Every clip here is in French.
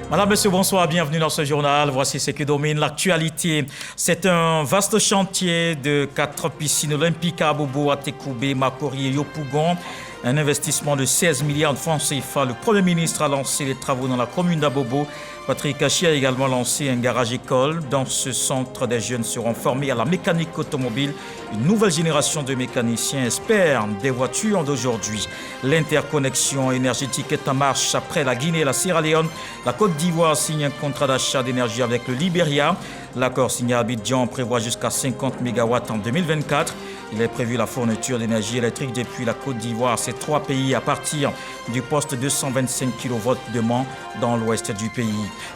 Madame, Monsieur, bonsoir, bienvenue dans ce journal. Voici ce qui domine l'actualité. C'est un vaste chantier de 4 piscines olympiques à Abobo, à Tekoubé, Makori et Yopougon. Un investissement de 16 milliards de francs CFA. Le Premier ministre a lancé les travaux dans la commune d'Abobo. Patrick Hachi a également lancé un garage-école. Dans ce centre, des jeunes seront formés à la mécanique automobile. Une nouvelle génération de mécaniciens espère des voitures d'aujourd'hui. L'interconnexion énergétique est en marche après la Guinée et la Sierra Leone. La Côte d'Ivoire signe un contrat d'achat d'énergie avec le Libéria. L'accord signé à Abidjan prévoit jusqu'à 50 MW en 2024. Il est prévu la fourniture d'énergie électrique depuis la Côte d'Ivoire à ces 3 pays à partir du poste 225 kV de Mans dans l'ouest du pays.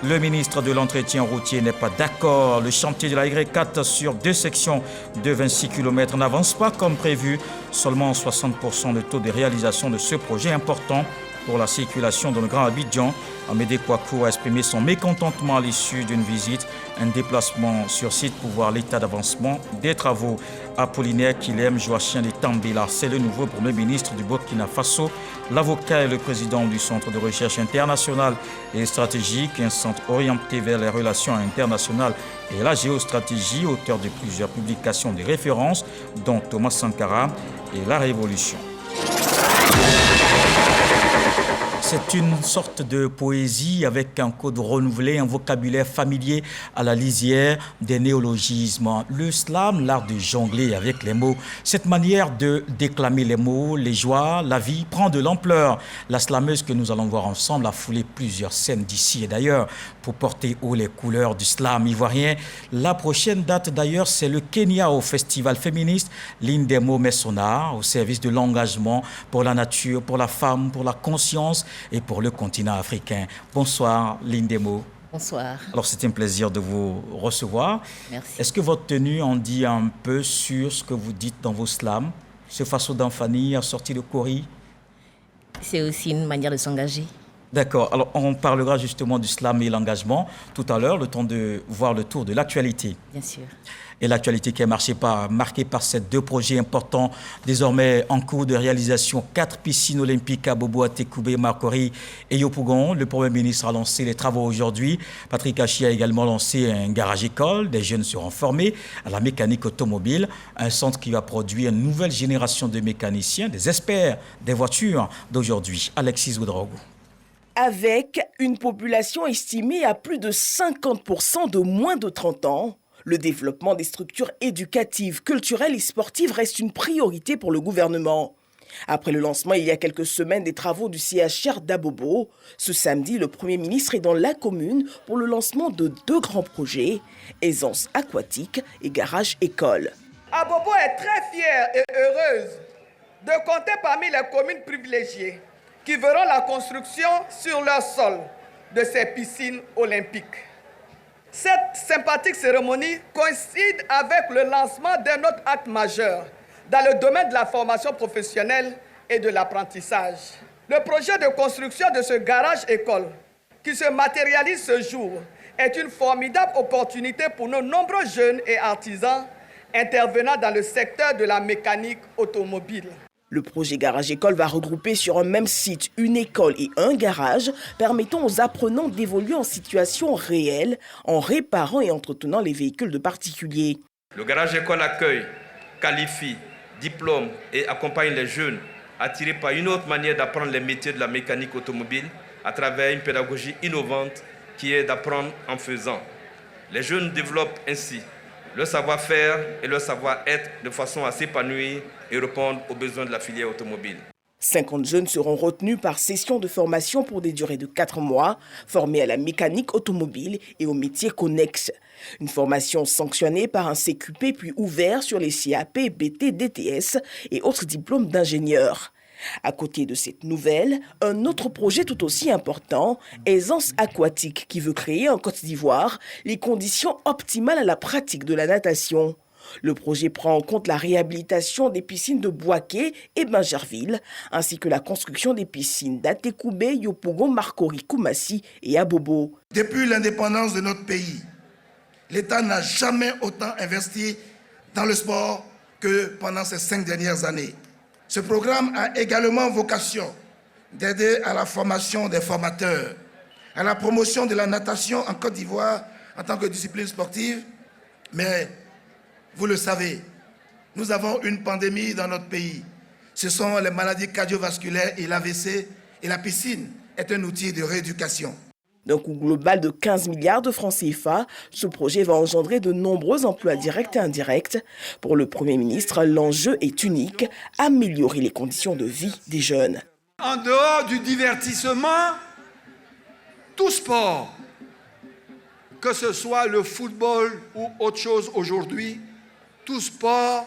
Le ministre de l'Entretien routier n'est pas d'accord. Le chantier de la Y4 sur 2 sections de 26 km n'avance pas comme prévu. Seulement 60% de taux de réalisation de ce projet important pour la circulation dans le Grand Abidjan. Amédée Kouakou a exprimé son mécontentement à l'issue d'une visite, un déplacement sur site pour voir l'état d'avancement des travaux. Apollinaire Kilem Joachim de Tambela, c'est le nouveau Premier ministre du Burkina Faso. L'avocat et le président du Centre de recherche internationale et stratégique, un centre orienté vers les relations internationales et la géostratégie, auteur de plusieurs publications de référence, dont Thomas Sankara et La Révolution. C'est une sorte de poésie avec un code renouvelé, un vocabulaire familier à la lisière des néologismes. Le slam, l'art de jongler avec les mots. Cette manière de déclamer les mots, les joies, la vie prend de l'ampleur. La slameuse que nous allons voir ensemble a foulé plusieurs scènes d'ici et d'ailleurs pour porter haut les couleurs du slam ivoirien. La prochaine date d'ailleurs, c'est le Kenya au festival féministe Lindemo Messona, au service de l'engagement pour la nature, pour la femme, pour la conscience et pour le continent africain. Bonsoir, Lindemo. Bonsoir. Alors, c'est un plaisir de vous recevoir. Merci. Est-ce que votre tenue en dit un peu sur ce que vous dites dans vos slams? Ce façon d'Anfani, sortie de Kori? C'est aussi une manière de s'engager. D'accord. Alors, on parlera justement du slam et l'engagement tout à l'heure, le temps de voir le tour de l'actualité. Bien sûr. Et l'actualité qui est marquée par ces 2 projets importants, désormais en cours de réalisation, 4 piscines olympiques à Bobo, à Tekoubé, Makori et Yopougon. Le Premier ministre a lancé les travaux aujourd'hui. Patrick Hachi a également lancé un garage-école. Des jeunes seront formés à la mécanique automobile, un centre qui va produire une nouvelle génération de mécaniciens, des experts des voitures d'aujourd'hui. Alexis Ouedraogo. Avec une population estimée à plus de 50% de moins de 30 ans, le développement des structures éducatives, culturelles et sportives reste une priorité pour le gouvernement. Après le lancement il y a quelques semaines des travaux du CHR d'Abobo, ce samedi, le Premier ministre est dans la commune pour le lancement de 2 grands projets, aisance aquatique et garage école. Abobo est très fière et heureuse de compter parmi les communes privilégiées qui verront la construction sur leur sol de ces piscines olympiques. Cette sympathique cérémonie coïncide avec le lancement d'un autre acte majeur dans le domaine de la formation professionnelle et de l'apprentissage. Le projet de construction de ce garage-école qui se matérialise ce jour est une formidable opportunité pour nos nombreux jeunes et artisans intervenant dans le secteur de la mécanique automobile. Le projet garage-école va regrouper sur un même site une école et un garage, permettant aux apprenants d'évoluer en situation réelle en réparant et entretenant les véhicules de particuliers. Le garage-école accueille, qualifie, diplôme et accompagne les jeunes attirés par une autre manière d'apprendre les métiers de la mécanique automobile à travers une pédagogie innovante qui est d'apprendre en faisant. Les jeunes développent ainsi leur savoir-faire et leur savoir-être de façon à s'épanouir et répondre aux besoins de la filière automobile. 50 jeunes seront retenus par session de formation pour des durées de 4 mois, formés à la mécanique automobile et aux métiers connexes. Une formation sanctionnée par un CQP puis ouverte sur les CAP, BT, DTS et autres diplômes d'ingénieurs. À côté de cette nouvelle, un autre projet tout aussi important, Aisance aquatique, qui veut créer en Côte d'Ivoire les conditions optimales à la pratique de la natation. Le projet prend en compte la réhabilitation des piscines de Boaké et Bingerville, ainsi que la construction des piscines d'Atekoubé, Yopougon, Makori, Koumassi et Abobo. Depuis l'indépendance de notre pays, l'État n'a jamais autant investi dans le sport que pendant ces 5 dernières années. Ce programme a également vocation d'aider à la formation des formateurs, à la promotion de la natation en Côte d'Ivoire en tant que discipline sportive. Mais vous le savez, nous avons une pandémie dans notre pays. Ce sont les maladies cardiovasculaires et l'AVC, et la piscine est un outil de rééducation. D'un coût global de 15 milliards de francs CFA, ce projet va engendrer de nombreux emplois directs et indirects. Pour le Premier ministre, l'enjeu est unique, améliorer les conditions de vie des jeunes. En dehors du divertissement, tout sport, que ce soit le football ou autre chose aujourd'hui, tout sport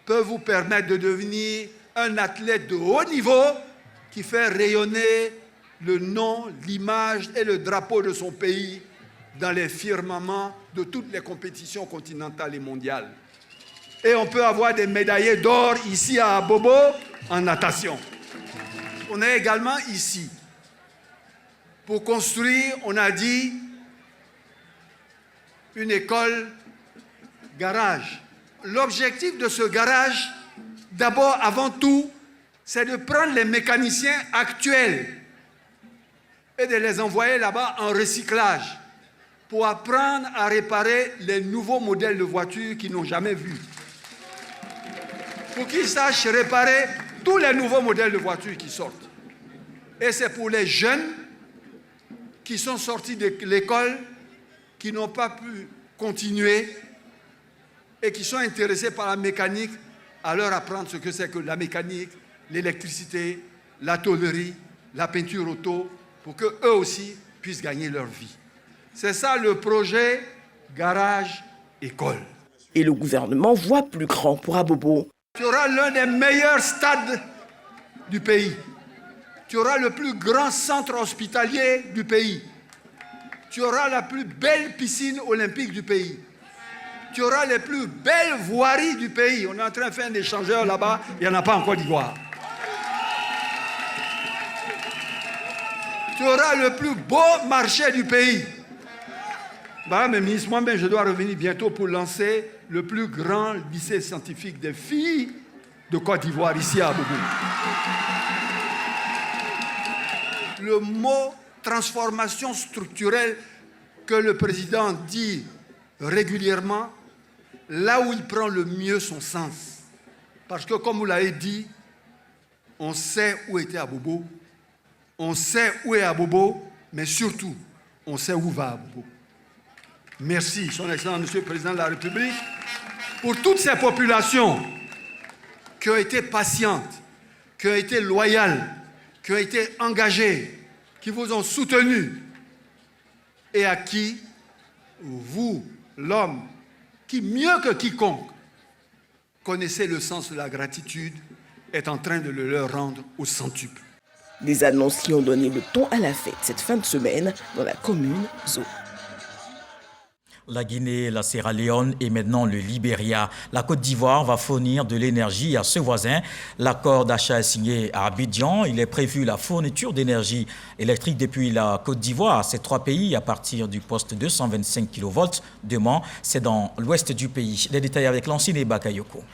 peut vous permettre de devenir un athlète de haut niveau qui fait rayonner le nom, l'image et le drapeau de son pays dans les firmaments de toutes les compétitions continentales et mondiales. Et on peut avoir des médaillés d'or ici à Abobo en natation. On est également ici pour construire, on a dit, une école garage. L'objectif de ce garage, d'abord, avant tout, c'est de prendre les mécaniciens actuels et de les envoyer là-bas en recyclage pour apprendre à réparer les nouveaux modèles de voitures qu'ils n'ont jamais vus. Pour qu'ils sachent réparer tous les nouveaux modèles de voitures qui sortent. Et c'est pour les jeunes qui sont sortis de l'école, qui n'ont pas pu continuer et qui sont intéressés par la mécanique, à leur apprendre ce que c'est que la mécanique, l'électricité, la tôlerie, la peinture auto, pour qu'eux aussi puissent gagner leur vie. C'est ça le projet Garage École. Et le gouvernement voit plus grand pour Abobo. Tu auras l'un des meilleurs stades du pays. Tu auras le plus grand centre hospitalier du pays. Tu auras la plus belle piscine olympique du pays. Tu auras les plus belles voiries du pays. On est en train de faire un échangeur là-bas, il n'y en a pas en Côte d'Ivoire. Tu auras le plus beau marché du pays. Madame la ministre, moi-même, je dois revenir bientôt pour lancer le plus grand lycée scientifique des filles de Côte d'Ivoire, ici à Abobo. Le mot transformation structurelle que le président dit régulièrement, là où il prend le mieux son sens. Parce que, comme vous l'avez dit, on sait où était Abobo, on sait où est Abobo, mais surtout, on sait où va Abobo. Merci, Son Excellence, Monsieur le Président de la République, pour toutes ces populations qui ont été patientes, qui ont été loyales, qui ont été engagées, qui vous ont soutenu et à qui vous, l'homme, qui mieux que quiconque connaissez le sens de la gratitude, est en train de le leur rendre au centuple. Des annonces qui ont donné le ton à la fête cette fin de semaine dans la commune Zo. La Guinée, la Sierra Leone et maintenant le Libéria. La Côte d'Ivoire va fournir de l'énergie à ce voisin. L'accord d'achat est signé à Abidjan. Il est prévu la fourniture d'énergie électrique depuis la Côte d'Ivoire à ces trois pays à partir du poste 225 kV de Mans. C'est dans l'ouest du pays. Les détails avec Lancine Bakayoko.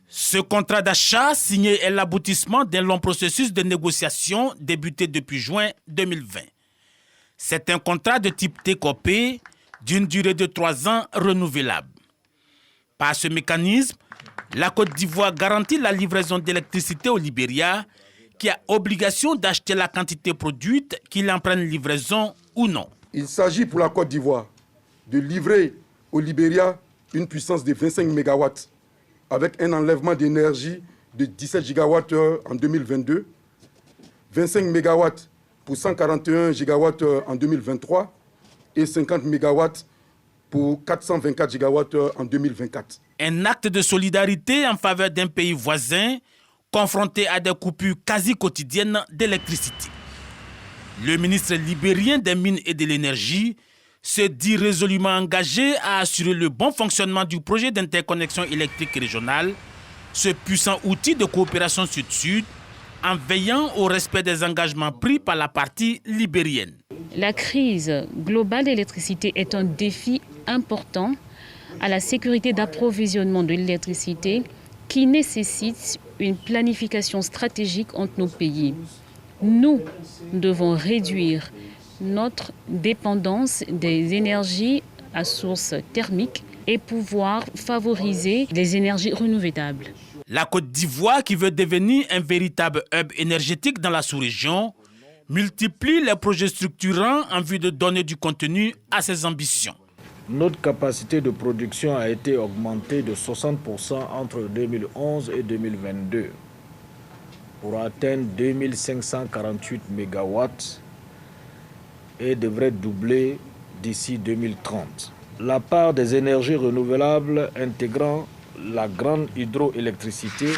Ce contrat d'achat signé est l'aboutissement d'un long processus de négociation débuté depuis juin 2020. C'est un contrat de type TCOP d'une durée de 3 ans renouvelable. Par ce mécanisme, la Côte d'Ivoire garantit la livraison d'électricité au Libéria, qui a obligation d'acheter la quantité produite, qu'il en prenne livraison ou non. Il s'agit pour la Côte d'Ivoire de livrer au Libéria une puissance de 25 MW avec un enlèvement d'énergie de 17 GWh en 2022, 25 MW pour 141 GWh en 2023 et 50 MW pour 424 GWh en 2024. Un acte de solidarité en faveur d'un pays voisin confronté à des coupures quasi quotidiennes d'électricité. Le ministre libérien des Mines et de l'Énergie se dit résolument engagé à assurer le bon fonctionnement du projet d'interconnexion électrique régionale, ce puissant outil de coopération sud-sud, en veillant au respect des engagements pris par la partie libérienne. La crise globale d'électricité est un défi important à la sécurité d'approvisionnement de l'électricité qui nécessite une planification stratégique entre nos pays. Nous devons réduire notre dépendance des énergies à source thermique et pouvoir favoriser les énergies renouvelables. La Côte d'Ivoire, qui veut devenir un véritable hub énergétique dans la sous-région, multiplie les projets structurants en vue de donner du contenu à ses ambitions. Notre capacité de production a été augmentée de 60% entre 2011 et 2022 pour atteindre 2548 MW et devrait doubler d'ici 2030. La part des énergies renouvelables intégrant la grande hydroélectricité,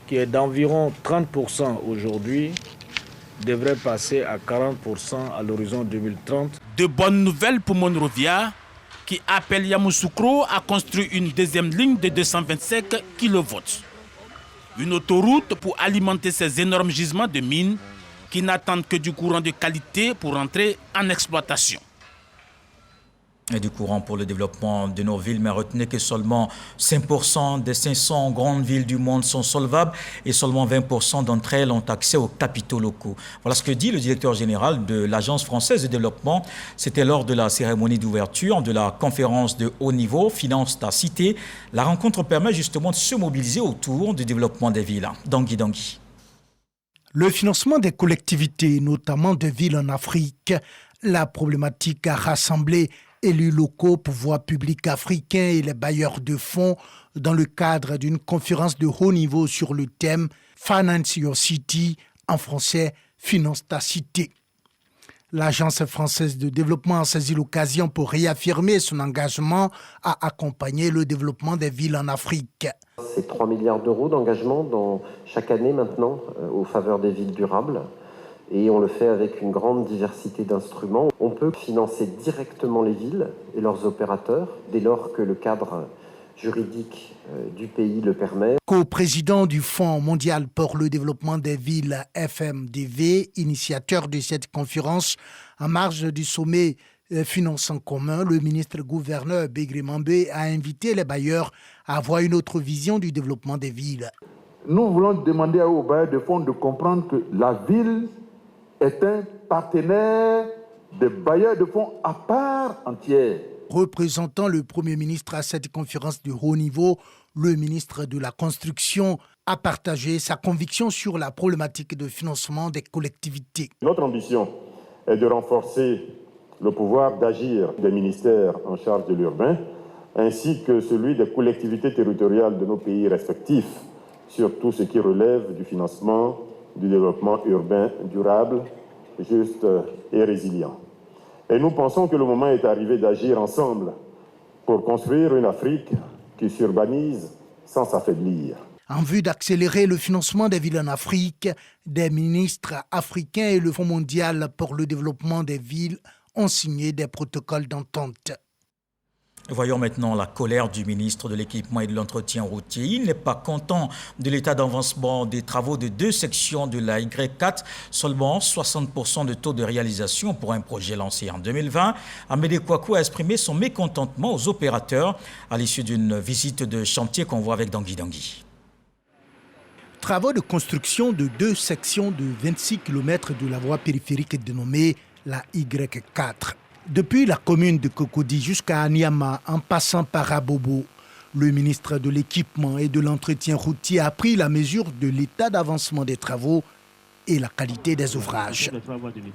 qui est d'environ 30% aujourd'hui, devrait passer à 40% à l'horizon 2030. De bonnes nouvelles pour Monrovia, qui appelle Yamoussoukro à construire une deuxième ligne de 225 kV. Une autoroute pour alimenter ces énormes gisements de mines qui n'attendent que du courant de qualité pour entrer en exploitation. Et du courant pour le développement de nos villes, mais retenez que seulement 5% des 500 grandes villes du monde sont solvables et seulement 20% d'entre elles ont accès aux capitaux locaux. Voilà ce que dit le directeur général de l'Agence française de développement. C'était lors de la cérémonie d'ouverture de la conférence de haut niveau Finance ta cité. La rencontre permet justement de se mobiliser autour du développement des villes. Dangui. Le financement des collectivités, notamment de villes en Afrique, la problématique a rassemblé élus locaux, pouvoirs publics africains et les bailleurs de fonds dans le cadre d'une conférence de haut niveau sur le thème « Finance Your City », en français « Finance ta cité ». L'Agence française de développement a saisi l'occasion pour réaffirmer son engagement à accompagner le développement des villes en Afrique. C'est 3 milliards d'euros d'engagement chaque année maintenant aux faveurs des villes durables. Et on le fait avec une grande diversité d'instruments. On peut financer directement les villes et leurs opérateurs dès lors que le cadre juridique du pays le permet. Co-président du Fonds mondial pour le développement des villes FMDV, initiateur de cette conférence en marge du sommet Finances en commun, le ministre-gouverneur Begré Mambé a invité les bailleurs à avoir une autre vision du développement des villes. Nous voulons demander aux bailleurs de fonds de comprendre que la ville est un partenaire des bailleurs de fonds à part entière. Représentant le Premier ministre à cette conférence de haut niveau, le ministre de la Construction a partagé sa conviction sur la problématique de financement des collectivités. Notre ambition est de renforcer le pouvoir d'agir des ministères en charge de l'urbain, ainsi que celui des collectivités territoriales de nos pays respectifs, sur tout ce qui relève du financement du développement urbain durable, juste et résilient. Et nous pensons que le moment est arrivé d'agir ensemble pour construire une Afrique qui s'urbanise sans s'affaiblir. En vue d'accélérer le financement des villes en Afrique, des ministres africains et le Fonds mondial pour le développement des villes ont signé des protocoles d'entente. Voyons maintenant la colère du ministre de l'Équipement et de l'Entretien routier. Il n'est pas content de l'état d'avancement des travaux de 2 sections de la Y4. Seulement 60% de taux de réalisation pour un projet lancé en 2020. Amédée Kouakou a exprimé son mécontentement aux opérateurs à l'issue d'une visite de chantier qu'on voit avec Dangui. Travaux de construction de 2 sections de 26 km de la voie périphérique dénommée la Y4. Depuis la commune de Cocody jusqu'à Anyama, en passant par Abobo, le ministre de l'Équipement et de l'Entretien routier a pris la mesure de l'état d'avancement des travaux et la qualité des ouvrages,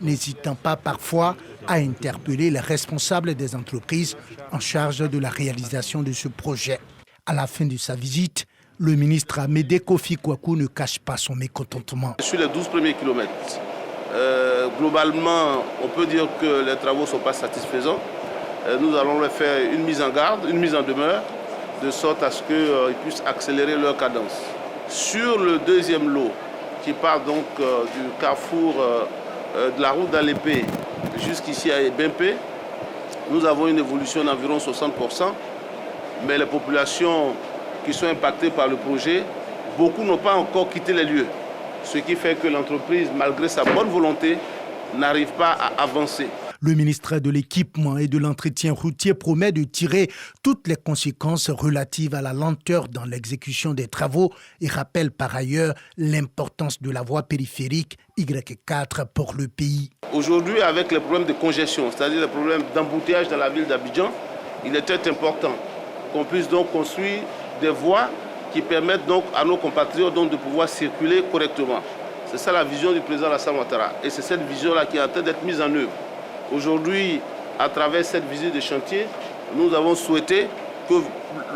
n'hésitant pas parfois à interpeller les responsables des entreprises en charge de la réalisation de ce projet. À la fin de sa visite, le ministre Amédée Kofi Kouakou ne cache pas son mécontentement. Sur les 12 premiers kilomètres, globalement, on peut dire que les travaux ne sont pas satisfaisants. Nous allons leur faire une mise en garde, une mise en demeure, de sorte à ce qu'ils puissent accélérer leur cadence. Sur le deuxième lot, qui part donc du carrefour de la route d'Alépé jusqu'ici à Ebempe, nous avons une évolution d'environ 60%, mais les populations qui sont impactées par le projet, beaucoup n'ont pas encore quitté les lieux. Ce qui fait que l'entreprise, malgré sa bonne volonté, n'arrive pas à avancer. Le ministre de l'Équipement et de l'Entretien routier promet de tirer toutes les conséquences relatives à la lenteur dans l'exécution des travaux et rappelle par ailleurs l'importance de la voie périphérique Y4 pour le pays. Aujourd'hui, avec les problèmes de congestion, c'est-à-dire les problèmes d'embouteillage dans la ville d'Abidjan, il était important qu'on puisse donc construire des voies qui permettent donc à nos compatriotes donc de pouvoir circuler correctement. C'est ça la vision du président Alassane Ouattara. Et c'est cette vision-là qui est en train d'être mise en œuvre. Aujourd'hui, à travers cette visite de chantier, nous avons souhaité que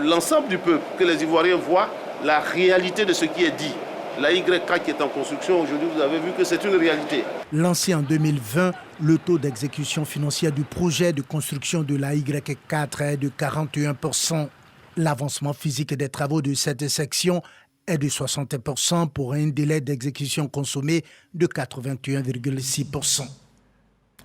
l'ensemble du peuple, que les Ivoiriens voient la réalité de ce qui est dit. La Y4 qui est en construction, aujourd'hui, vous avez vu que c'est une réalité. Lancé en 2020, le taux d'exécution financière du projet de construction de la Y4 est de 41%. L'avancement physique des travaux de cette section est de 60% pour un délai d'exécution consommé de 81,6%.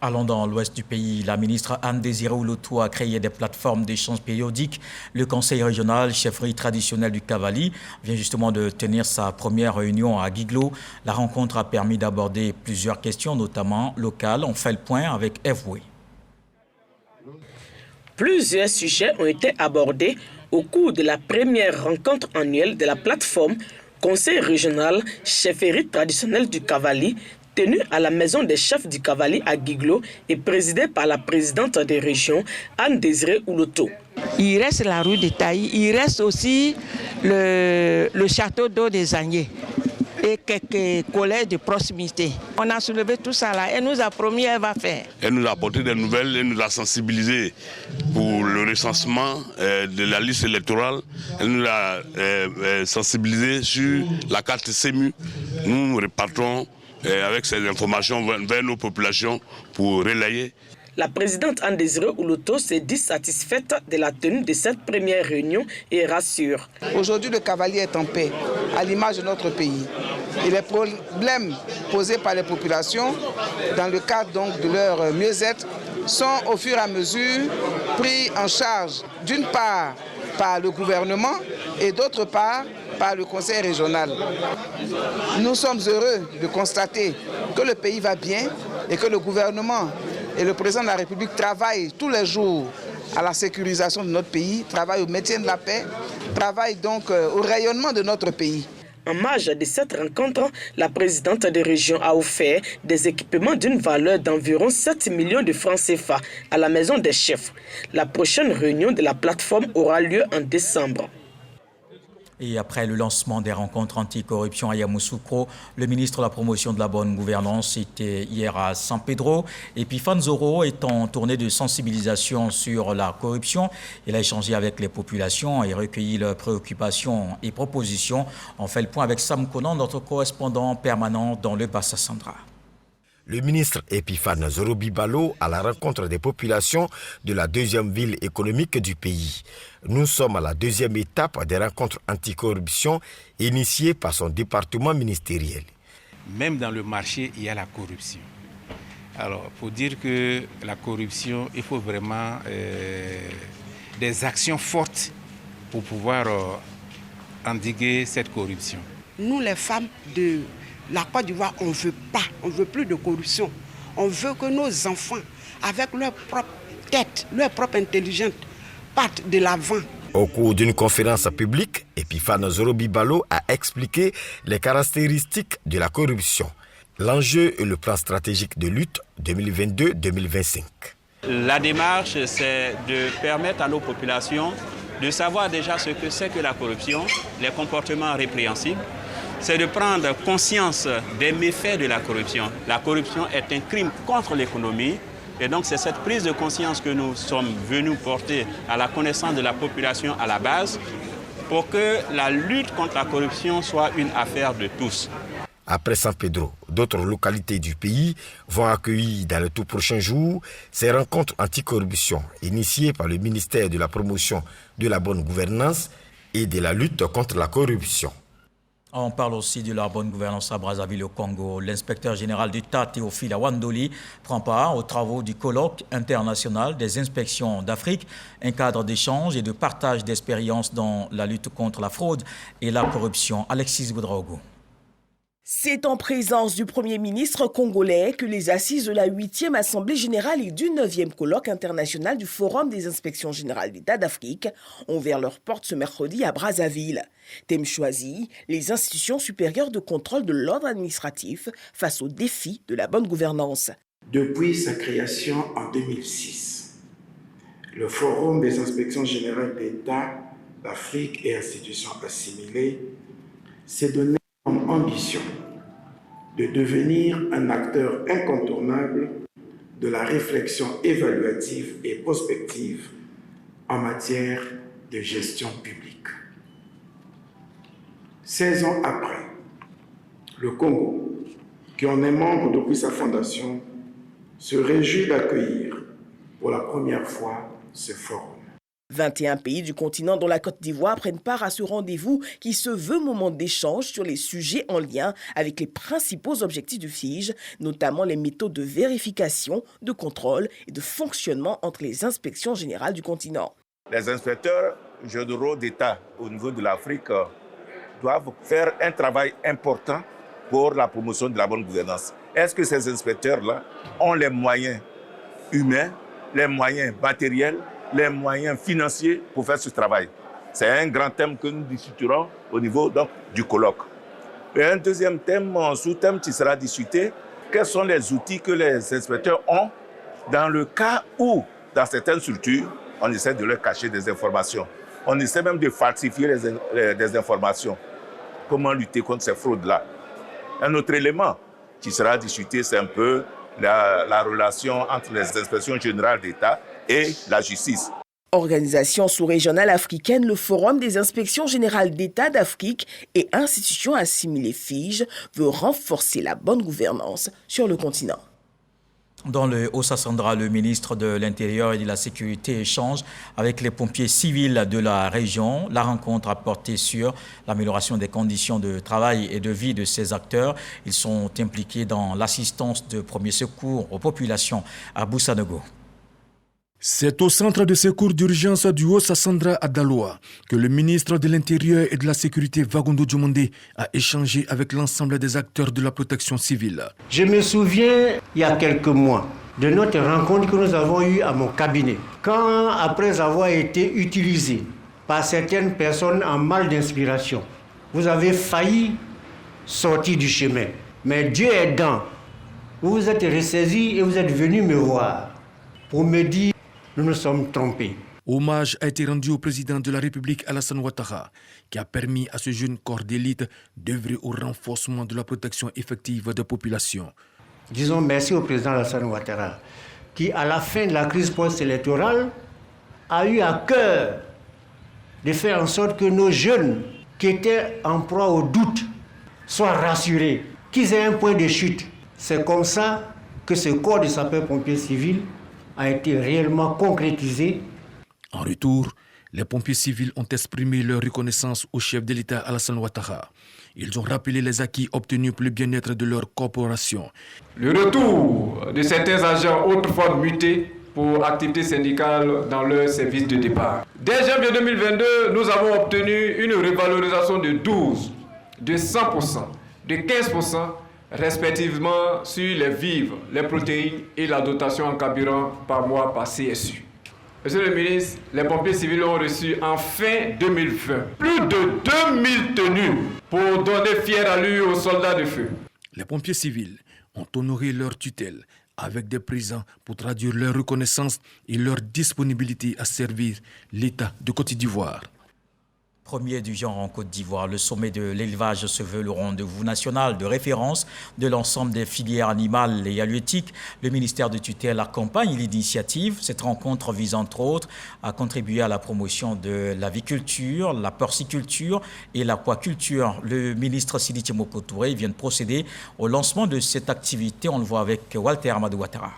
Allons dans l'ouest du pays. La ministre Anne-Désirée Ouloto a créé des plateformes d'échange périodiques. Le conseil régional, chefferie traditionnelle du Cavali, vient justement de tenir sa première réunion à Guiglo. La rencontre a permis d'aborder plusieurs questions, notamment locales. On fait le point avec Evoué. Plusieurs sujets ont été abordés au cours de la première rencontre annuelle de la plateforme Conseil régional, chefferie traditionnelle du Cavali, tenue à la maison des chefs du Cavali à Guiglo et présidée par la présidente des régions, Anne-Désirée Ouloto. Il reste la rue de Taï, il reste aussi le château d'eau des Agnés et quelques collèges de proximité. On a soulevé tout ça là et nous a promis qu'elle va faire. Elle nous a apporté des nouvelles, elle nous a sensibilisés pour le recensement de la liste électorale. Elle nous a sensibilisés sur la carte CEMU. Nous repartons avec ces informations vers nos populations pour relayer. La présidente Anne-Désirée Ouloto s'est dit satisfaite de la tenue de cette première réunion et rassure. Aujourd'hui, le Cavalier est en paix, à l'image de notre pays. Et les problèmes posés par les populations, dans le cadre donc de leur mieux-être, sont au fur et à mesure pris en charge, d'une part par le gouvernement et d'autre part par le conseil régional. Nous sommes heureux de constater que le pays va bien et que le gouvernement et le président de la République travaillent tous les jours à la sécurisation de notre pays, travaillent au maintien de la paix, travaillent donc au rayonnement de notre pays. En marge de cette rencontre, la présidente des régions a offert des équipements d'une valeur d'environ 7 millions de francs CFA à la maison des chefs. La prochaine réunion de la plateforme aura lieu en décembre. Et après le lancement des rencontres anticorruption à Yamoussoukro, le ministre de la Promotion de la Bonne Gouvernance était hier à San Pedro. Epiphane Zoro est en tournée de sensibilisation sur la corruption. Il a échangé avec les populations et recueilli leurs préoccupations et propositions. On fait le point avec Sam Conan, notre correspondant permanent dans le Bassa-Sandra. Le ministre Epiphane Zoro Bibalo à la rencontre des populations de la deuxième ville économique du pays. Nous sommes à la deuxième étape des rencontres anticorruption initiées par son département ministériel. Même dans le marché, il y a la corruption. Alors, pour dire que la corruption, il faut vraiment des actions fortes pour pouvoir endiguer cette corruption. Nous, les femmes de la Côte d'Ivoire, on ne veut plus de corruption. On veut que nos enfants, avec leur propre tête, leur propre intelligence, partent de l'avant. Au cours d'une conférence publique, Epiphane Zoro Bibalo a expliqué les caractéristiques de la corruption, l'enjeu et le plan stratégique de lutte 2022-2025. La démarche, c'est de permettre à nos populations de savoir déjà ce que c'est que la corruption, les comportements répréhensibles. C'est de prendre conscience des méfaits de la corruption. La corruption est un crime contre l'économie et donc c'est cette prise de conscience que nous sommes venus porter à la connaissance de la population à la base pour que la lutte contre la corruption soit une affaire de tous. Après San Pedro, d'autres localités du pays vont accueillir dans les tout prochains jours ces rencontres anticorruption initiées par le ministère de la Promotion de la Bonne Gouvernance et de la lutte contre la corruption. On parle aussi de la bonne gouvernance à Brazzaville au Congo. L'inspecteur général d'État Théophile Awandoli prend part aux travaux du colloque international des inspections d'Afrique, un cadre d'échange et de partage d'expériences dans la lutte contre la fraude et la corruption. Alexis Boudraogo. C'est en présence du Premier ministre congolais que les assises de la 8e Assemblée générale et du 9e colloque international du Forum des inspections générales d'État d'Afrique ont ouvert leurs portes ce mercredi à Brazzaville. Thème choisi, les institutions supérieures de contrôle de l'ordre administratif face aux défis de la bonne gouvernance. Depuis sa création en 2006, le Forum des inspections générales d'État d'Afrique et institutions assimilées s'est donné comme ambition de devenir un acteur incontournable de la réflexion évaluative et prospective en matière de gestion publique. 16 ans après, le Congo, qui en est membre depuis sa fondation, se réjouit d'accueillir pour la première fois ce forum. 21 pays du continent dont la Côte d'Ivoire prennent part à ce rendez-vous qui se veut moment d'échange sur les sujets en lien avec les principaux objectifs du FIGE, notamment les méthodes de vérification, de contrôle et de fonctionnement entre les inspections générales du continent. Les inspecteurs généraux d'État au niveau de l'Afrique doivent faire un travail important pour la promotion de la bonne gouvernance. Est-ce que ces inspecteurs-là ont les moyens humains, les moyens matériels, les moyens financiers pour faire ce travail? C'est un grand thème que nous discuterons au niveau donc, du colloque. Et un deuxième thème, sous-thème qui sera discuté, quels sont les outils que les inspecteurs ont dans le cas où, dans certaines structures, on essaie de leur cacher des informations. On essaie même de falsifier des informations. Comment lutter contre ces fraudes-là? Un autre élément qui sera discuté, c'est un peu la relation entre les inspections générales d'État et la justice. Organisation sous-régionale africaine, le Forum des inspections générales d'État d'Afrique et institutions assimilées FIGE veut renforcer la bonne gouvernance sur le continent. Dans le Haut-Sassandra, le ministre de l'Intérieur et de la Sécurité échange avec les pompiers civils de la région. La rencontre a porté sur l'amélioration des conditions de travail et de vie de ces acteurs. Ils sont impliqués dans l'assistance de premiers secours aux populations à Boussanogo. C'est au centre de secours d'urgence du Haut-Sassandra à Daloa que le ministre de l'Intérieur et de la Sécurité Vagondo Diomonde a échangé avec l'ensemble des acteurs de la protection civile. Je me souviens, il y a quelques mois, de notre rencontre que nous avons eue à mon cabinet. Quand, après avoir été utilisé par certaines personnes en mal d'inspiration, vous avez failli sortir du chemin. Mais Dieu aidant, vous vous êtes ressaisi et vous êtes venu me voir pour me dire nous nous sommes trompés. Hommage a été rendu au président de la République Alassane Ouattara, qui a permis à ce jeune corps d'élite d'œuvrer au renforcement de la protection effective des populations. Disons merci au président Alassane Ouattara, qui à la fin de la crise post-électorale a eu à cœur de faire en sorte que nos jeunes qui étaient en proie au doute soient rassurés, qu'ils aient un point de chute. C'est comme ça que ce corps de sapeurs-pompiers civils a été réellement concrétisé. En retour, les pompiers civils ont exprimé leur reconnaissance au chef de l'État Alassane Ouattara. Ils ont rappelé les acquis obtenus pour le bien-être de leur corporation. Le retour de certains agents autrefois mutés pour activités syndicales dans leur service de départ. Dès janvier 2022, nous avons obtenu une revalorisation de 12%, de 100%, de 15%, respectivement sur les vivres, les protéines et la dotation en carburant par mois par CSU. Monsieur le ministre, les pompiers civils ont reçu en fin 2020 plus de 2000 tenues pour donner fière allure aux soldats de feu. Les pompiers civils ont honoré leur tutelle avec des présents pour traduire leur reconnaissance et leur disponibilité à servir l'État de Côte d'Ivoire. Premier du genre en Côte d'Ivoire, le sommet de l'élevage se veut le rendez-vous national de référence de l'ensemble des filières animales et halieutiques. Le ministère de tutelle accompagne l'initiative. Cette rencontre vise entre autres à contribuer à la promotion de l'aviculture, la porciculture et l'aquaculture. Le ministre Sidi Timoko Touré vient de procéder au lancement de cette activité. On le voit avec Walter Amadou Ouattara.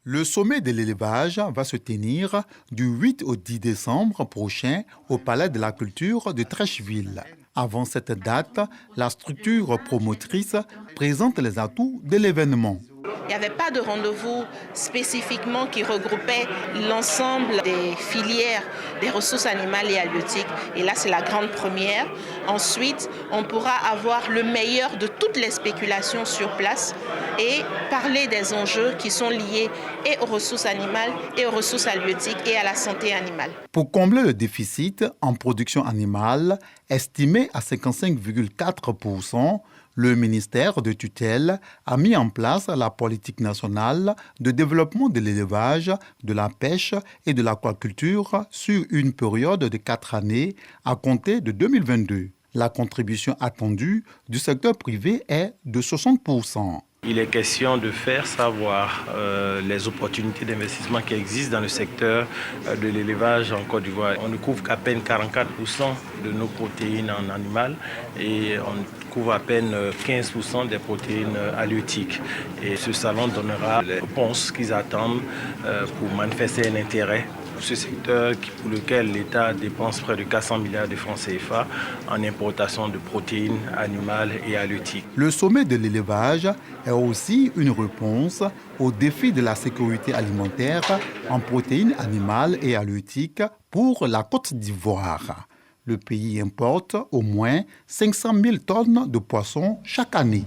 Le sommet de l'élevage va se tenir du 8 au 10 décembre prochain au Palais de la Culture de Treichville. Avant cette date, la structure promotrice présente les atouts de l'événement. Il n'y avait pas de rendez-vous spécifiquement qui regroupait l'ensemble des filières des ressources animales et halieutiques. Et là, c'est la grande première. Ensuite, on pourra avoir le meilleur de toutes les spéculations sur place et parler des enjeux qui sont liés et aux ressources animales et aux ressources halieutiques et à la santé animale. Pour combler le déficit en production animale, estimé à 55,4%, le ministère de tutelle a mis en place la politique nationale de développement de l'élevage, de la pêche et de l'aquaculture sur une période de 4 années à compter de 2022. La contribution attendue du secteur privé est de 60%. Il est question de faire savoir les opportunités d'investissement qui existent dans le secteur de l'élevage en Côte d'Ivoire. On ne couvre qu'à peine 44% de nos protéines en animal et on couvre à peine 15% des protéines halieutiques. Et ce salon donnera les réponses qu'ils attendent pour manifester un intérêt pour ce secteur pour lequel l'État dépense près de 400 milliards de francs CFA en importation de protéines animales et halieutiques. Le sommet de l'élevage est aussi une réponse au défi de la sécurité alimentaire en protéines animales et halieutiques pour la Côte d'Ivoire. Le pays importe au moins 500 000 tonnes de poissons chaque année.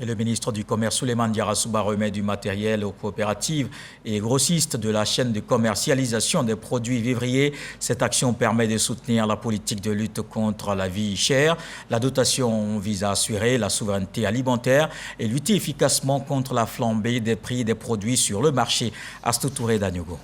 Et le ministre du Commerce, Souleymane Diarra-Souba, remet du matériel aux coopératives et grossistes de la chaîne de commercialisation des produits vivriers. Cette action permet de soutenir la politique de lutte contre la vie chère. La dotation vise à assurer la souveraineté alimentaire et lutter efficacement contre la flambée des prix des produits sur le marché. Astou Touré d'Agnogo.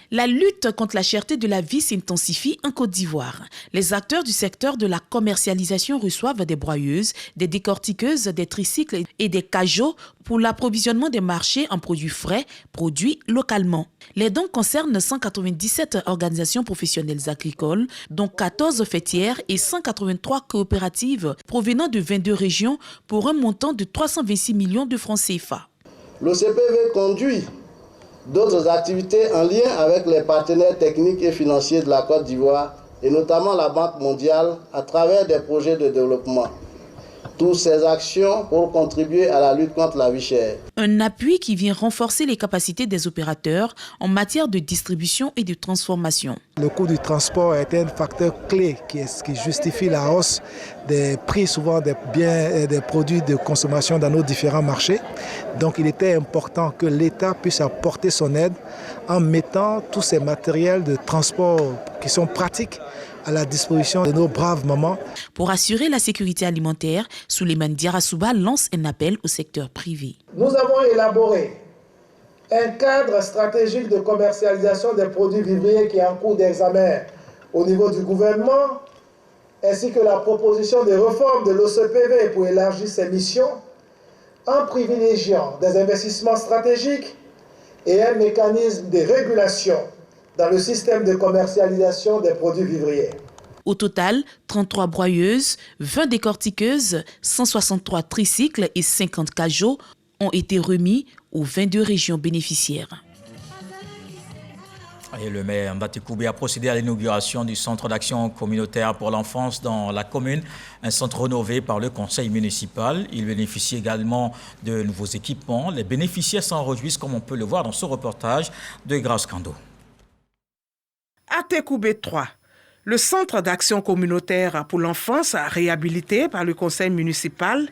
La lutte contre la cherté de la vie s'intensifie en Côte d'Ivoire. Les acteurs du secteur de la commercialisation reçoivent des broyeuses, des décortiqueuses, des tricycles et des cajots pour l'approvisionnement des marchés en produits frais, produits localement. Les dons concernent 197 organisations professionnelles agricoles, dont 14 fêtières et 183 coopératives provenant de 22 régions pour un montant de 326 millions de francs CFA. L'OCPV conduit d'autres activités en lien avec les partenaires techniques et financiers de la Côte d'Ivoire et notamment la Banque mondiale à travers des projets de développement. Toutes ces actions pour contribuer à la lutte contre la vie chère. Un appui qui vient renforcer les capacités des opérateurs en matière de distribution et de transformation. Le coût du transport est un facteur clé qui justifie la hausse des prix souvent des biens et des produits de consommation dans nos différents marchés. Donc il était important que l'État puisse apporter son aide en mettant tous ces matériels de transport qui sont pratiques à la disposition de nos braves mamans. Pour assurer la sécurité alimentaire, Souleymane Diarra-Souba lance un appel au secteur privé. Nous avons élaboré un cadre stratégique de commercialisation des produits vivriers qui est en cours d'examen au niveau du gouvernement, ainsi que la proposition de réforme de l'OCPV pour élargir ses missions en privilégiant des investissements stratégiques et un mécanisme de régulation dans le système de commercialisation des produits vivriers. Au total, 33 broyeuses, 20 décortiqueuses, 163 tricycles et 50 cajots ont été remis aux 22 régions bénéficiaires. Et le maire Mbaté Koubé a procédé à l'inauguration du centre d'action communautaire pour l'enfance dans la commune, un centre rénové par le conseil municipal. Il bénéficie également de nouveaux équipements. Les bénéficiaires s'en réjouissent comme on peut le voir dans ce reportage de Grace Kando. À Tekoubé 3, le centre d'action communautaire pour l'enfance réhabilité par le conseil municipal,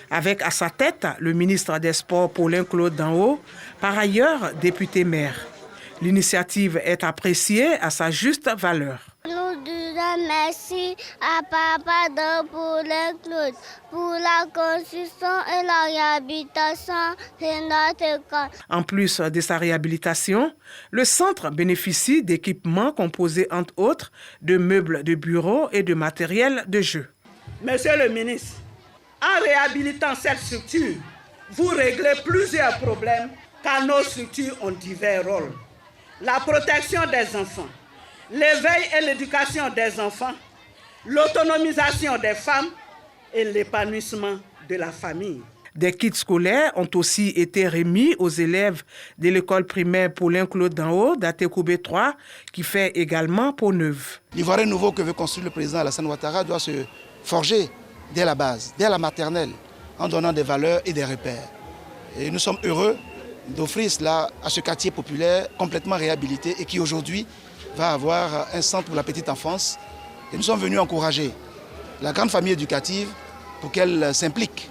avec à sa tête le ministre des Sports Paulin Claude Danhaut, par ailleurs député maire. L'initiative est appréciée à sa juste valeur. Nous disons merci à Papa de Paulin Claude pour la construction et la réhabilitation de notre école. En plus de sa réhabilitation, le centre bénéficie d'équipements composés entre autres de meubles de bureau et de matériel de jeu. Monsieur le ministre, en réhabilitant cette structure, vous réglez plusieurs problèmes car nos structures ont divers rôles. La protection des enfants, l'éveil et l'éducation des enfants, l'autonomisation des femmes et l'épanouissement de la famille. Des kits scolaires ont aussi été remis aux élèves de l'école primaire Paulin Claude Danhaut d'Atekoubé 3, qui fait également peau neuve. L'Ivoirien nouveau que veut construire le président Alassane Ouattara doit se forger dès la base, dès la maternelle, en donnant des valeurs et des repères. Et nous sommes heureux d'offrir cela à ce quartier populaire complètement réhabilité et qui aujourd'hui va avoir un centre pour la petite enfance. Et nous sommes venus encourager la grande famille éducative pour qu'elle s'implique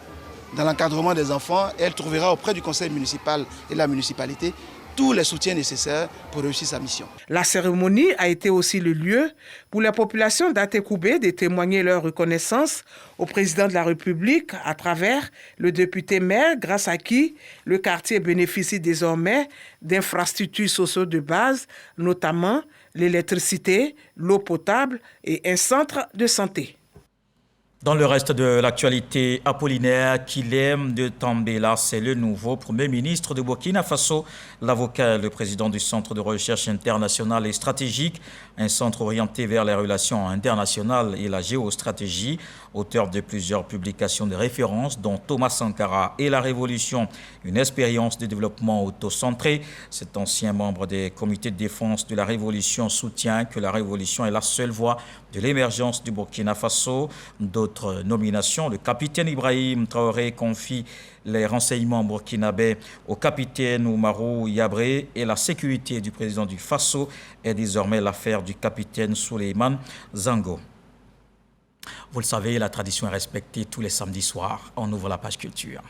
dans l'encadrement des enfants et elle trouvera auprès du conseil municipal et de la municipalité tous les soutiens nécessaires pour réussir sa mission. La cérémonie a été aussi le lieu pour la population d'Atekoubé de témoigner leur reconnaissance au président de la République à travers le député maire, grâce à qui le quartier bénéficie désormais d'infrastructures sociales de base, notamment l'électricité, l'eau potable et un centre de santé. Dans le reste de l'actualité, Apollinaire Kilem de Tambela, c'est le nouveau Premier ministre de Burkina Faso. L'avocat est le président du Centre de recherche internationale et stratégique, un centre orienté vers les relations internationales et la géostratégie, auteur de plusieurs publications de référence, dont Thomas Sankara et la Révolution, une expérience de développement auto-centré. Cet ancien membre des comités de défense de la Révolution soutient que la Révolution est la seule voie de l'émergence du Burkina Faso. D'autres nominations, le capitaine Ibrahim Traoré confie les renseignements burkinabés au capitaine Oumarou Yabré et la sécurité du président du Faso est désormais l'affaire du capitaine Souleymane Zango. Vous le savez, la tradition est respectée tous les samedis soirs. On ouvre la page culture.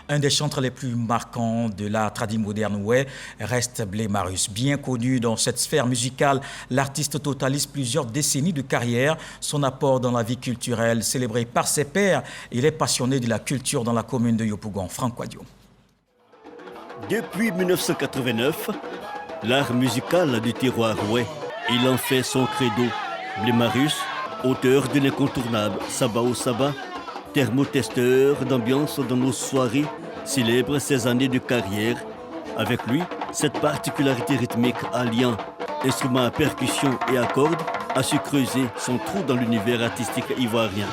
Un des chantres les plus marquants de la tradition moderne ouai reste Blé Marius. Bien connu dans cette sphère musicale, l'artiste totalise plusieurs décennies de carrière. Son apport dans la vie culturelle, célébré par ses pairs, il est passionné de la culture dans la commune de Yopougon. Franck Quadio. Depuis 1989, l'art musical du terroir ouai, il en fait son credo. Blé Marius, auteur de l'incontournable Saba au Saba, thermotesteur d'ambiance dans nos soirées, célèbre ses années de carrière. Avec lui, cette particularité rythmique alliant instruments à percussion et à cordes a su creuser son trou dans l'univers artistique ivoirien.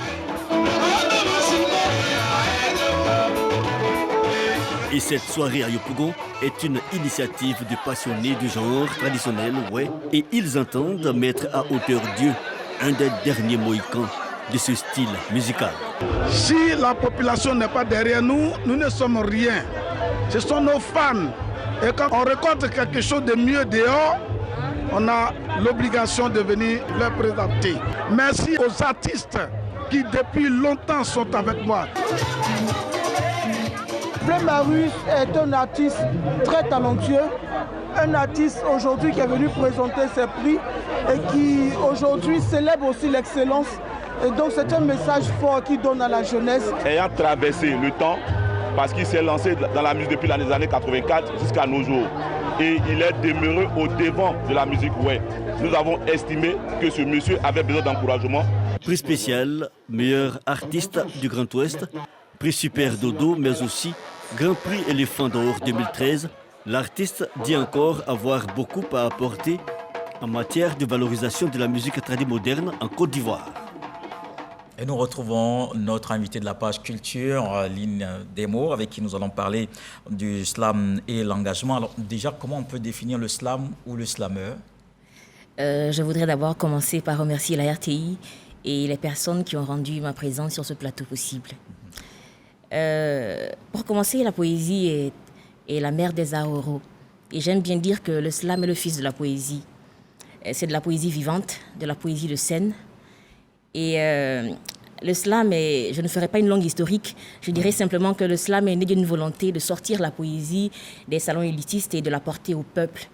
Et cette soirée à Yopougon est une initiative de passionnés du genre traditionnel, ouais, et ils entendent mettre à hauteur Dieu, un des derniers mohicans de ce style musical. Si la population n'est pas derrière nous, nous ne sommes rien. Ce sont nos fans. Et quand on récolte quelque chose de mieux dehors, on a l'obligation de venir leur présenter. Merci aux artistes qui depuis longtemps sont avec moi. Blé Marius est un artiste très talentueux, un artiste aujourd'hui qui est venu présenter ses prix et qui aujourd'hui célèbre aussi l'excellence. Et donc c'est un message fort qu'il donne à la jeunesse. Ayant traversé le temps, parce qu'il s'est lancé dans la musique depuis les années 84 jusqu'à nos jours. Et il est demeuré au devant de la musique ouai. Nous avons estimé que ce monsieur avait besoin d'encouragement. Prix spécial, meilleur artiste du Grand Ouest, prix Super Dodo, mais aussi Grand Prix Éléphant d'Or 2013. L'artiste dit encore avoir beaucoup à apporter en matière de valorisation de la musique traditionnelle moderne en Côte d'Ivoire. Et nous retrouvons notre invité de la page culture, Lynn Demo, avec qui nous allons parler du slam et l'engagement. Alors déjà, comment on peut définir le slam ou le slammer? Je voudrais d'abord commencer par remercier la RTI et les personnes qui ont rendu ma présence sur ce plateau possible. Pour commencer, la poésie est la mère des arts oraux. Et j'aime bien dire que le slam est le fils de la poésie. C'est de la poésie vivante, de la poésie de scène. Et le slam je ne ferai pas une longue historique, je dirais simplement que le slam est né d'une volonté de sortir la poésie des salons élitistes et de la porter au peuple.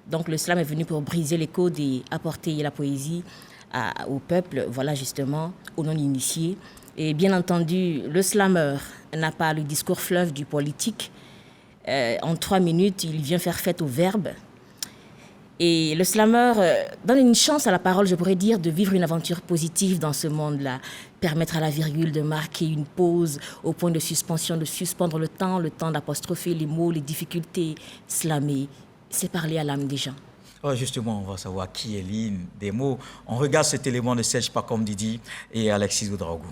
Donc le slam est venu pour briser les codes et apporter la poésie au peuple, voilà justement, aux non-initiés. Et bien entendu, le slammer n'a pas le discours fleuve du politique. En 3 minutes, il vient faire fête au verbe. Et le slammer donne une chance à la parole, je pourrais dire, de vivre une aventure positive dans ce monde-là. Permettre à la virgule de marquer une pause au point de suspension, de suspendre le temps d'apostropher les mots, les difficultés. Slammer, c'est parler à l'âme des gens. Oh, justement, on va savoir qui est Lynn Demo. On regarde cet élément de Serge Pacom Didi et Alexis Oudraogo.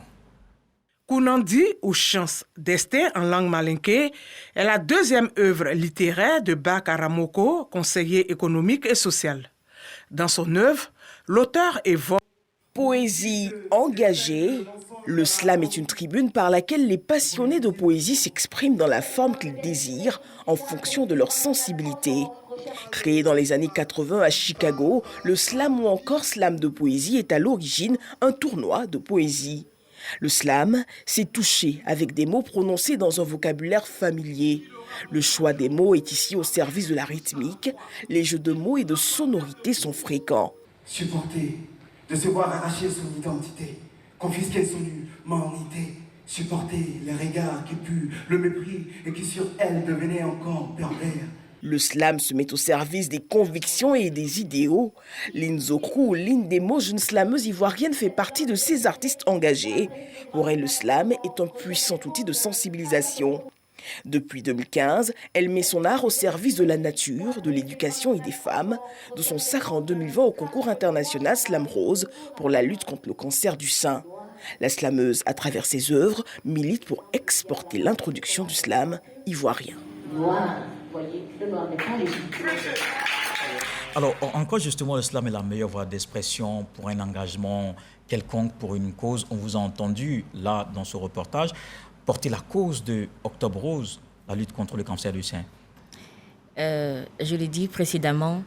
Kounandi ou Chance d'Esther en langue malinké est la deuxième œuvre littéraire de Bak Aramoko, conseiller économique et social. Dans son œuvre, l'auteur évoque poésie engagée. Le slam est une tribune par laquelle les passionnés de poésie s'expriment dans la forme qu'ils désirent en fonction de leur sensibilité. Créé dans les années 80 à Chicago, le slam ou encore slam de poésie est à l'origine un tournoi de poésie. Le slam, c'est toucher avec des mots prononcés dans un vocabulaire familier. Le choix des mots est ici au service de la rythmique. Les jeux de mots et de sonorités sont fréquents. Supporter, de se voir arracher son identité, confisquer son humanité, supporter les regards qui puent, le mépris et qui sur elle devenaient encore pervers. Le slam se met au service des convictions et des idéaux. Lynn Zokrou, l'une des mots jeune slameuse ivoirienne, fait partie de ces artistes engagés. Pour elle, le slam est un puissant outil de sensibilisation. Depuis 2015, elle met son art au service de la nature, de l'éducation et des femmes, de son sacre en 2020 au concours international Slam Rose pour la lutte contre le cancer du sein. La slameuse, à travers ses œuvres, milite pour exporter l'introduction du slam ivoirien. Alors, en quoi justement le slam est la meilleure voie d'expression pour un engagement quelconque, pour une cause? On vous a entendu, là, dans ce reportage, porter la cause de Octobre Rose, la lutte contre le cancer du sein. Je l'ai dit précédemment,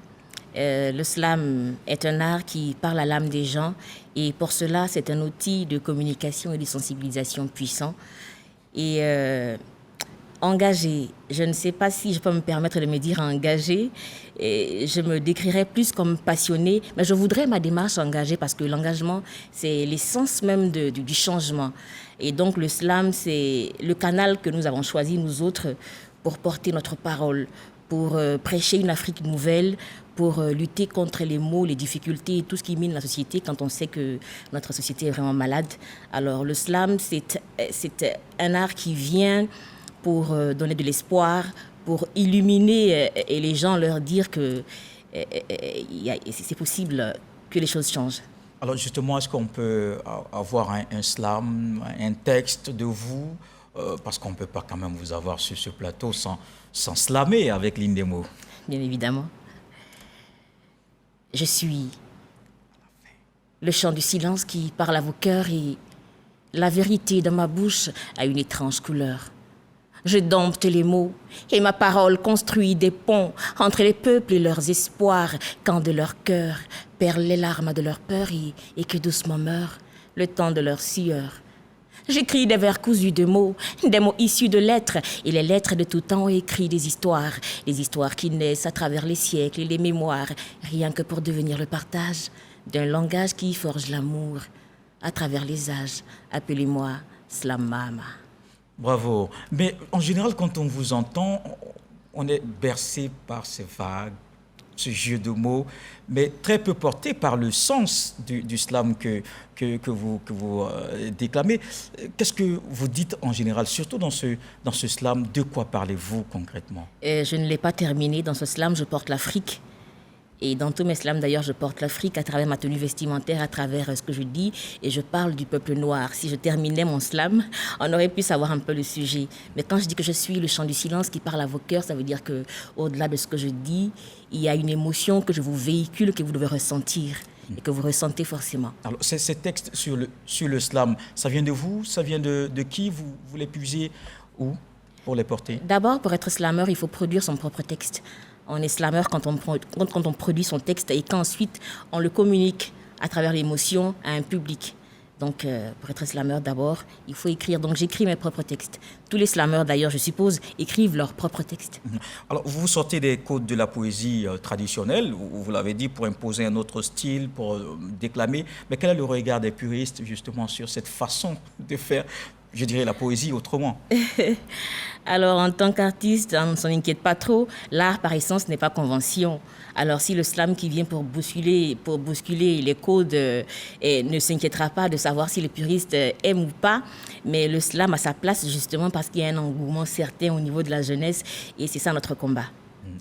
le slam est un art qui parle à l'âme des gens et pour cela, c'est un outil de communication et de sensibilisation puissant. Et engagé, je ne sais pas si je peux me permettre de me dire engagé, et je me décrirais plus comme passionné, mais je voudrais ma démarche engagée parce que l'engagement, c'est l'essence même du changement. Et donc le slam, c'est le canal que nous avons choisi, nous autres, pour porter notre parole, pour prêcher une Afrique nouvelle, pour lutter contre les maux, les difficultés et tout ce qui mine la société quand on sait que notre société est vraiment malade. Alors le slam, c'est un art qui vient pour donner de l'espoir, pour illuminer et les gens, leur dire que c'est possible que les choses changent. Alors justement, est-ce qu'on peut avoir un slam, un texte de vous parce qu'on ne peut pas quand même vous avoir sur ce plateau sans slammer avec l'une des mots. Bien évidemment. Je suis le chant du silence qui parle à vos cœurs et la vérité dans ma bouche a une étrange couleur. Je dompte les mots et ma parole construit des ponts entre les peuples et leurs espoirs quand de leur cœur perlent les larmes de leur peur et que doucement meurt le temps de leur sueur. J'écris des vers cousus de mots, des mots issus de lettres et les lettres de tout temps ont écrit des histoires qui naissent à travers les siècles et les mémoires, rien que pour devenir le partage d'un langage qui forge l'amour à travers les âges. Appelez-moi Slam Mama. Bravo. Mais en général, quand on vous entend, on est bercé par ces vagues, ce jeu de mots, mais très peu porté par le sens du slam que vous déclamez. Qu'est-ce que vous dites en général, surtout dans ce slam? De quoi parlez-vous concrètement? Je ne l'ai pas terminé. Dans ce slam, je porte l'Afrique. Et dans tous mes slams, d'ailleurs, je porte l'Afrique à travers ma tenue vestimentaire, à travers ce que je dis. Et je parle du peuple noir. Si je terminais mon slam, on aurait pu savoir un peu le sujet. Mais quand je dis que je suis le chant du silence qui parle à vos cœurs, ça veut dire qu'au-delà de ce que je dis, il y a une émotion que je vous véhicule, que vous devez ressentir et que vous ressentez forcément. Alors, ces textes sur le slam, ça vient de vous? Ça vient de qui? Vous les puisez où pour les porter? D'abord, pour être slameur, il faut produire son propre texte. On est slameur quand on produit son texte et qu'ensuite on le communique à travers l'émotion à un public. Donc, pour être slameur, d'abord, il faut écrire. Donc, j'écris mes propres textes. Tous les slameurs, d'ailleurs, je suppose, écrivent leurs propres textes. Alors, vous sortez des codes de la poésie traditionnelle, vous l'avez dit, pour imposer un autre style, pour déclamer. Mais quel est le regard des puristes, justement, sur cette façon de faire, je dirais, la poésie autrement? Alors, en tant qu'artiste, on ne s'en inquiète pas trop. L'art, par essence, n'est pas convention. Alors, si le slam qui vient pour bousculer les codes ne s'inquiétera pas de savoir si les puristes aiment ou pas, mais le slam a sa place justement parce qu'il y a un engouement certain au niveau de la jeunesse et c'est ça notre combat.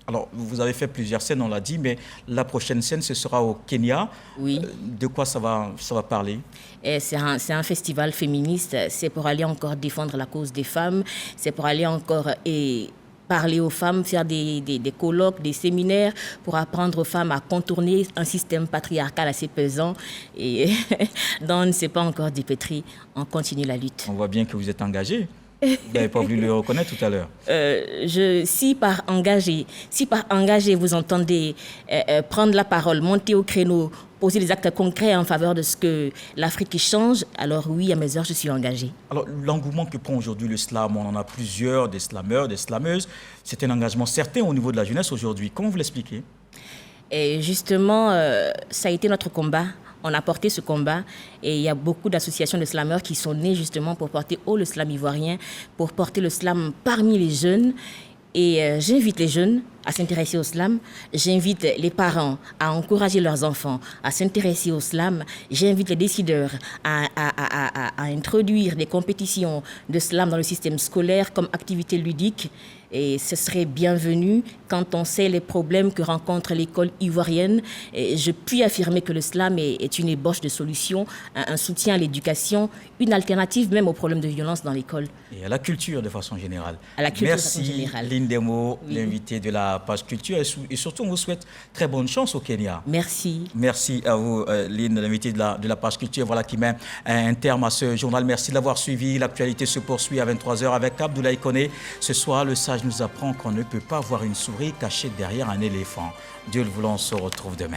Alors, vous avez fait plusieurs scènes, on l'a dit, mais la prochaine scène, ce sera au Kenya. Oui. De quoi ça va parler? C'est un festival féministe. C'est pour aller encore défendre la cause des femmes. C'est pour aller encore parler aux femmes, faire des colloques, des séminaires pour apprendre aux femmes à contourner un système patriarcal assez pesant et dont on ne s'est pas encore dépêtri. On continue la lutte. On voit bien que vous êtes engagé. Vous n'avez pas voulu le reconnaître tout à l'heure. Si par engagé, vous entendez prendre la parole, monter au créneau, poser des actes concrets en faveur de ce que l'Afrique change, alors oui, à mes heures, je suis engagée. Alors, l'engouement que prend aujourd'hui le slam, on en a plusieurs, des slameurs, des slameuses. C'est un engagement certain au niveau de la jeunesse aujourd'hui. Comment vous l'expliquez? Et justement, ça a été notre combat. On a porté ce combat et il y a beaucoup d'associations de slameurs qui sont nées justement pour porter haut le slam ivoirien, pour porter le slam parmi les jeunes. Et j'invite les jeunes à s'intéresser au slam. J'invite les parents à encourager leurs enfants à s'intéresser au slam. J'invite les décideurs à introduire des compétitions de slam dans le système scolaire comme activité ludique. Et ce serait bienvenu quand on sait les problèmes que rencontre l'école ivoirienne. Et je puis affirmer que le slam est une ébauche de solution, un soutien à l'éducation, une alternative même aux problèmes de violence dans l'école. Et à la culture de façon générale. À la culture Merci, de façon générale. Lynn Demo, l'invitée de la page culture. Et surtout, on vous souhaite très bonne chance au Kenya. Merci. Merci à vous, Lynn, l'invitée de la page culture. Voilà qui met un terme à ce journal. Merci de l'avoir suivi. L'actualité se poursuit à 23h avec Abdoulaye Koné. Ce soir, le sage nous apprend qu'on ne peut pas voir une souris cachée derrière un éléphant. Dieu le voulant, on se retrouve demain.